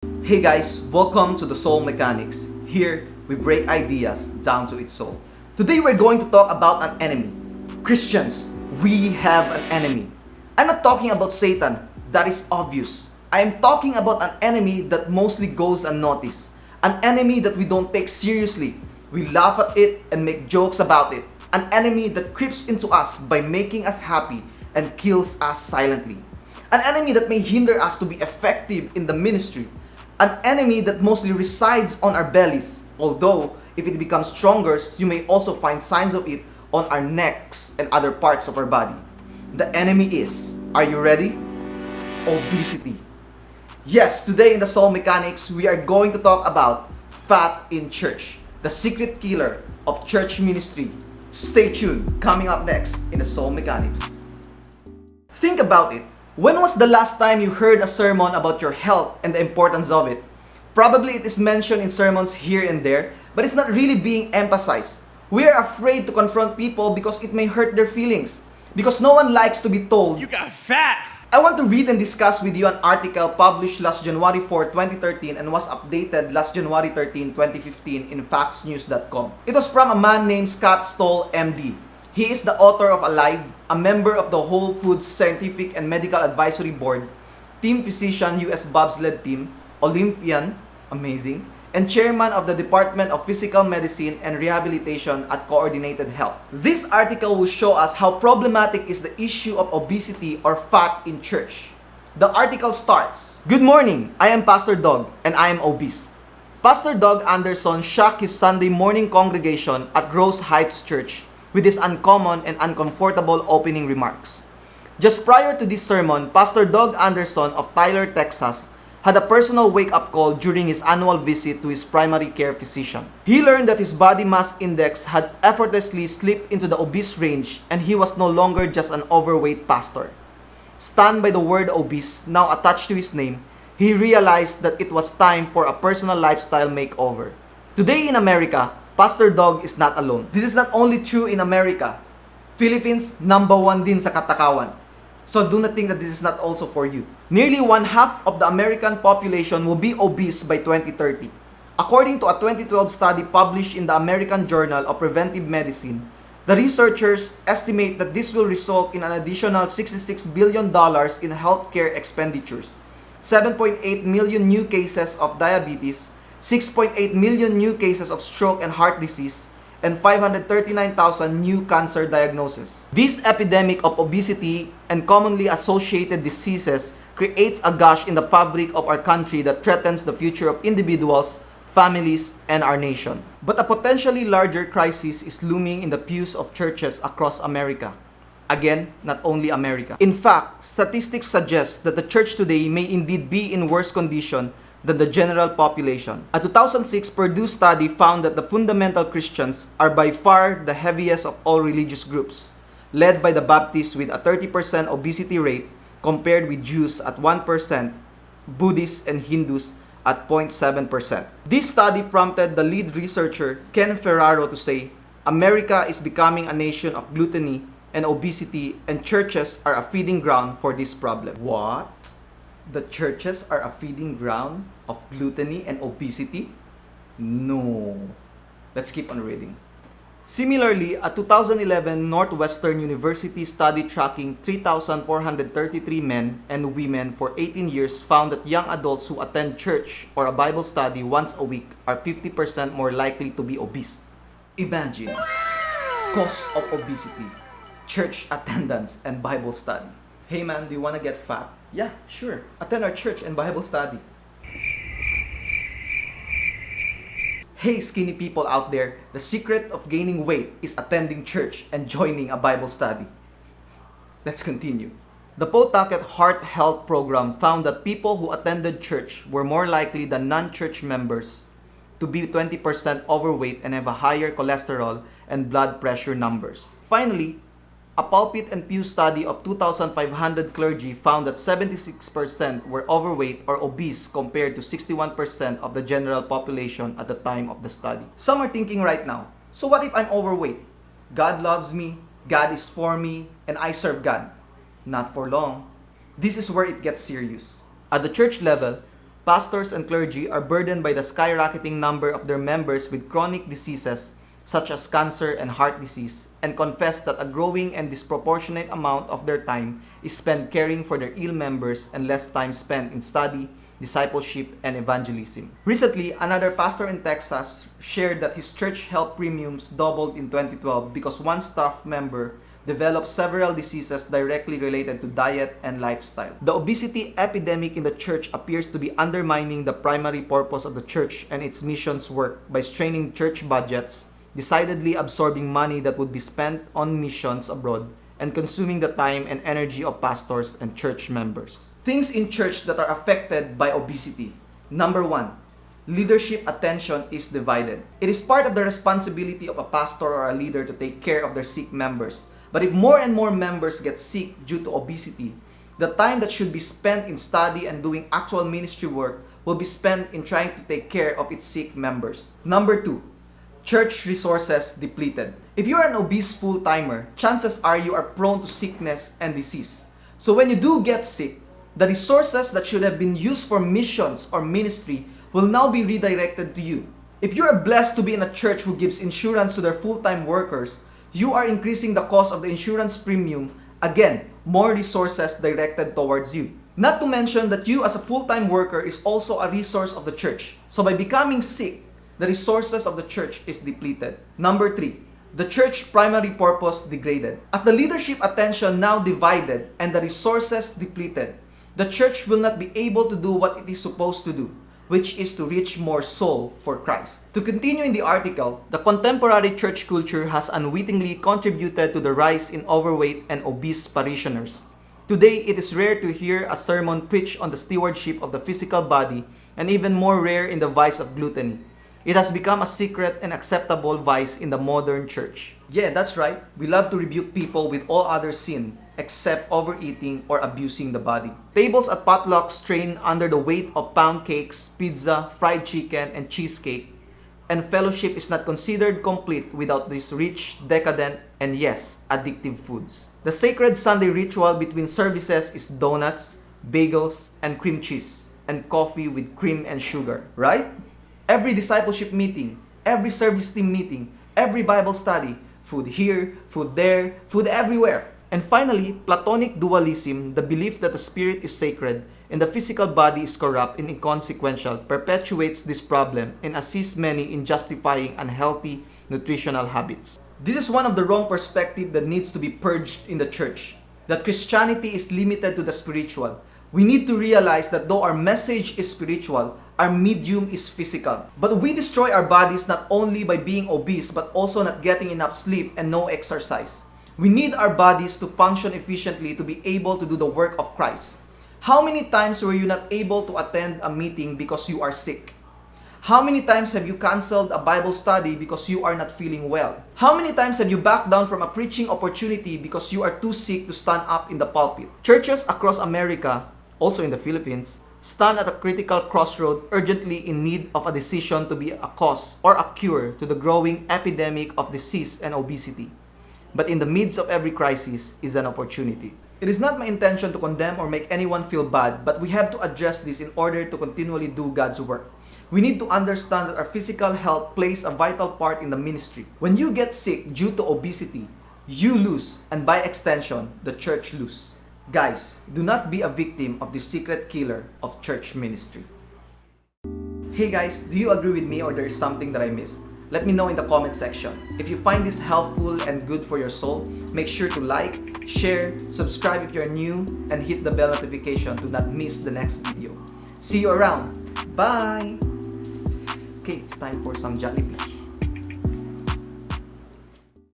Hey guys, welcome to the Soul Mechanics. Here, we break ideas down to its soul. Today we're going to talk about an enemy. Christians, we have an enemy. I'm not talking about Satan, that is obvious. I am talking about an enemy that mostly goes unnoticed. An enemy that we don't take seriously. We laugh at it and make jokes about it. An enemy that creeps into us by making us happy and kills us silently. An enemy that may hinder us to be effective in the ministry. An enemy that mostly resides on our bellies, although if it becomes stronger, you may also find signs of it on our necks and other parts of our body. The enemy is, are you ready? Obesity. Yes, today in the Soul Mechanics, we are going to talk about fat in church, the secret killer of church ministry. Stay tuned, coming up next in the Soul Mechanics. Think about it. When was the last time you heard a sermon about your health and the importance of it? Probably it is mentioned in sermons here and there, but it's not really being emphasized. We are afraid to confront people because it may hurt their feelings. Because no one likes to be told, You got fat! I want to read and discuss with you an article published last January 4, 2013 and was updated last January 13, 2015 in factsnews.com. It was from a man named Scott Stoll, MD. He is the author of Alive, a member of the Whole Foods Scientific and Medical Advisory Board, team physician US bobsled team, Olympian, amazing, and chairman of the Department of Physical Medicine and Rehabilitation at Coordinated Health. This article will show us how problematic is the issue of obesity or fat in church. The article starts, Good morning, I am Pastor Doug and I am obese. Pastor Doug Anderson shocked his Sunday morning congregation at Rose Heights Church with his uncommon and uncomfortable opening remarks. Just prior to this sermon, Pastor Doug Anderson of Tyler, Texas, had a personal wake-up call during his annual visit to his primary care physician. He learned that his body mass index had effortlessly slipped into the obese range and he was no longer just an overweight pastor. Stunned by the word obese now attached to his name, he realized that it was time for a personal lifestyle makeover. Today in America, Pastor Doug is not alone. This is not only true in America. Philippines, #1 din sa katakawan. So do not think that this is not also for you. Nearly 1/2 of the American population will be obese by 2030. According to a 2012 study published in the American Journal of Preventive Medicine, the researchers estimate that this will result in an additional $66 billion in healthcare expenditures, 7.8 million new cases of diabetes, 6.8 million new cases of stroke and heart disease, and 539,000 new cancer diagnoses. This epidemic of obesity and commonly associated diseases creates a gash in the fabric of our country that threatens the future of individuals, families, and our nation. But a potentially larger crisis is looming in the pews of churches across America. Again, not only America. In fact, statistics suggest that the church today may indeed be in worse condition than the general population. A 2006 Purdue study found that the fundamental Christians are by far the heaviest of all religious groups, led by the Baptists with a 30% obesity rate compared with Jews at 1%, Buddhists and Hindus at 0.7%. This study prompted the lead researcher, Ken Ferraro, to say, America is becoming a nation of gluttony and obesity and churches are a feeding ground for this problem. What? The churches are a feeding ground of gluttony and obesity? No. Let's keep on reading. Similarly, a 2011 Northwestern University study tracking 3,433 men and women for 18 years found that young adults who attend church or a Bible study once a week are 50% more likely to be obese. Imagine, cause of obesity, church attendance, and Bible study. Hey man, do you want to get fat? Yeah, sure. Attend our church and Bible study. Hey skinny people out there, the secret of gaining weight is attending church and joining a Bible study. Let's continue. The Pawtucket Heart Health Program found that people who attended church were more likely than non-church members to be 20% overweight and have a higher cholesterol and blood pressure numbers. Finally, a pulpit and pew study of 2,500 clergy found that 76% were overweight or obese compared to 61% of the general population at the time of the study. Some are thinking right now, so what if I'm overweight? God loves me, God is for me, and I serve God. Not for long. This is where it gets serious. At the church level, Pastors and clergy are burdened by the skyrocketing number of their members with chronic diseases such as cancer and heart disease, and confess that a growing and disproportionate amount of their time is spent caring for their ill members and less time spent in study, discipleship, and evangelism. Recently, another pastor in Texas shared that his church health premiums doubled in 2012 because one staff member developed several diseases directly related to diet and lifestyle. The obesity epidemic in the church appears to be undermining the primary purpose of the church and its missions work by straining church budgets, decidedly absorbing money that would be spent on missions abroad, and consuming the time and energy of pastors and church members. Things in church that are affected by obesity. Number 1. Leadership attention is divided. It is part of the responsibility of a pastor or a leader to take care of their sick members. But if more and more members get sick due to obesity, the time that should be spent in study and doing actual ministry work will be spent in trying to take care of its sick members. Number 2. Church resources depleted. If you are an obese full-timer, chances are you are prone to sickness and disease. So when you do get sick, the resources that should have been used for missions or ministry will now be redirected to you. If you are blessed to be in a church who gives insurance to their full-time workers, you are increasing the cost of the insurance premium. Again, more resources directed towards you. Not to mention that you as a full-time worker is also a resource of the church. So by becoming sick, the resources of the church is depleted. Number 3. The church primary purpose degraded. As the leadership attention now divided and the resources depleted, the church will not be able to do what it is supposed to do, which is to reach more soul for Christ. To continue in the article, the contemporary church culture has unwittingly contributed to the rise in overweight and obese parishioners. Today, it is rare to hear a sermon preached on the stewardship of the physical body, and even more rare in the vice of gluttony. It has become a secret and acceptable vice in the modern church. Yeah, that's right. We love to rebuke people with all other sin, except overeating or abusing the body. Tables at potlucks strain under the weight of pound cakes, pizza, fried chicken, and cheesecake, and fellowship is not considered complete without these rich, decadent, and yes, addictive foods. The sacred Sunday ritual between services is donuts, bagels, and cream cheese, and coffee with cream and sugar, right? Every discipleship meeting, every service team meeting, every Bible study, food here, food there, food everywhere. And finally, Platonic dualism, the belief that the spirit is sacred and the physical body is corrupt and inconsequential, perpetuates this problem and assists many in justifying unhealthy nutritional habits. This is one of the wrong perspectives that needs to be purged in the church, that Christianity is limited to the spiritual. We need to realize that though our message is spiritual, our medium is physical. But we destroy our bodies not only by being obese, but also not getting enough sleep and no exercise. We need our bodies to function efficiently to be able to do the work of Christ. How many times were you not able to attend a meeting because you are sick? How many times have you canceled a Bible study because you are not feeling well? How many times have you backed down from a preaching opportunity because you are too sick to stand up in the pulpit? Churches across America, also in the Philippines, stand at a critical crossroad, urgently in need of a decision to be a cause or a cure to the growing epidemic of disease and obesity. But in the midst of every crisis is an opportunity. It is not my intention to condemn or make anyone feel bad, but we have to address this in order to continually do God's work. We need to understand that our physical health plays a vital part in the ministry. When you get sick due to obesity, you lose, and by extension, the church loses. Guys, do not be a victim of the secret killer of church ministry. Hey guys, do you agree with me or there is something that I missed? Let me know in the comment section. If you find this helpful and good for your soul, make sure to like, share, subscribe if you're new, and hit the bell notification to not miss the next video. See you around. Bye! Okay, it's time for some Jollibee.